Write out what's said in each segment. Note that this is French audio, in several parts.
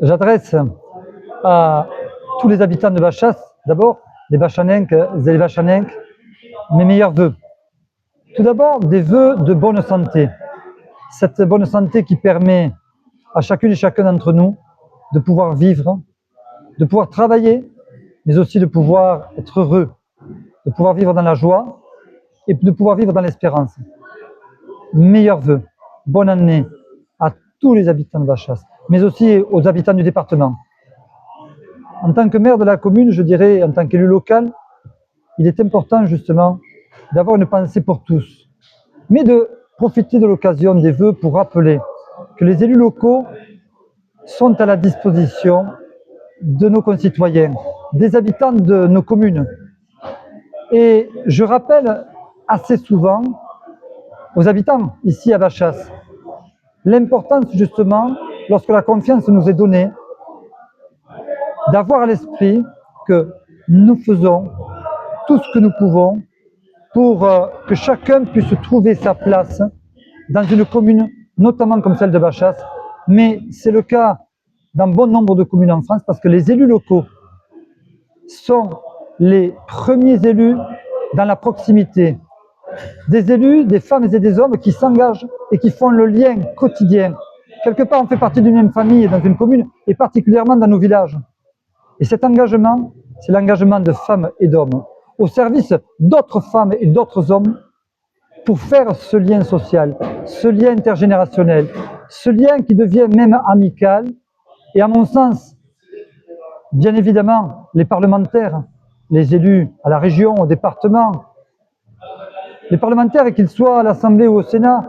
J'adresse à tous les habitants de Bachas, d'abord, les Bachaninques et les Bachaninques, mes meilleurs vœux. Tout d'abord, des vœux de bonne santé. Cette bonne santé qui permet à chacune et chacun d'entre nous de pouvoir vivre, de pouvoir travailler, mais aussi de pouvoir être heureux, de pouvoir vivre dans la joie et de pouvoir vivre dans l'espérance. Meilleurs vœux, bonne année à tous les habitants de Bachas, mais aussi aux habitants du département. En tant que maire de la commune, je dirais, en tant qu'élu local, il est important justement d'avoir une pensée pour tous, mais de profiter de l'occasion des vœux pour rappeler que les élus locaux sont à la disposition de nos concitoyens, des habitants de nos communes. Et je rappelle assez souvent aux habitants ici à Bachas l'importance justement, lorsque la confiance nous est donnée, d'avoir à l'esprit que nous faisons tout ce que nous pouvons pour que chacun puisse trouver sa place dans une commune, notamment comme celle de Bachas, mais c'est le cas dans bon nombre de communes en France parce que les élus locaux sont les premiers élus dans la proximité. Des élus, des femmes et des hommes qui s'engagent et qui font le lien quotidien. Quelque part, on fait partie d'une même famille dans une commune et particulièrement dans nos villages. Et cet engagement, c'est l'engagement de femmes et d'hommes au service d'autres femmes et d'autres hommes pour faire ce lien social, ce lien intergénérationnel, ce lien qui devient même amical. Et à mon sens, bien évidemment, les parlementaires, les élus à la région, au département, les parlementaires, qu'ils soient à l'Assemblée ou au Sénat,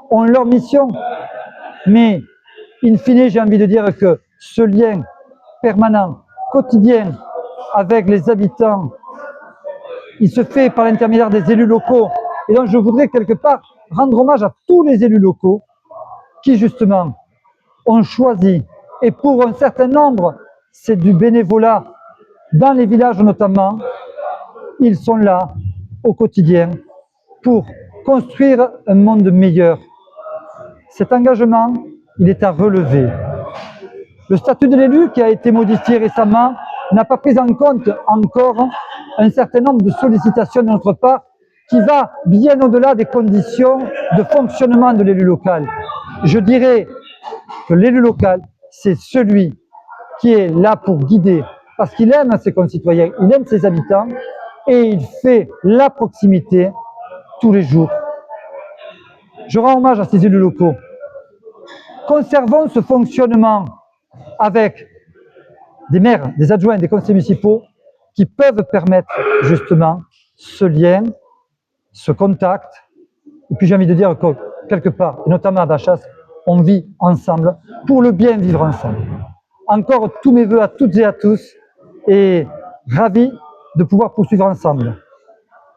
ont leur mission. Mais, in fine, j'ai envie de dire que ce lien permanent, quotidien, avec les habitants, il se fait par l'intermédiaire des élus locaux. Et donc, je voudrais quelque part rendre hommage à tous les élus locaux qui, justement, ont choisi, et pour un certain nombre, c'est du bénévolat, dans les villages notamment, ils sont là, au quotidien, pour construire un monde meilleur. Cet engagement, il est à relever. Le statut de l'élu, qui a été modifié récemment, n'a pas pris en compte encore un certain nombre de sollicitations de notre part qui va bien au-delà des conditions de fonctionnement de l'élu local. Je dirais que l'élu local, c'est celui qui est là pour guider, parce qu'il aime ses concitoyens, il aime ses habitants, et il fait la proximité tous les jours. Je rends hommage à ces élus locaux. Conservons ce fonctionnement avec des maires, des adjoints, des conseillers municipaux qui peuvent permettre justement ce lien, ce contact. Et puis j'ai envie de dire que quelque part, et notamment à Bachas, on vit ensemble pour le bien vivre ensemble. Encore tous mes vœux à toutes et à tous et ravi de pouvoir poursuivre ensemble.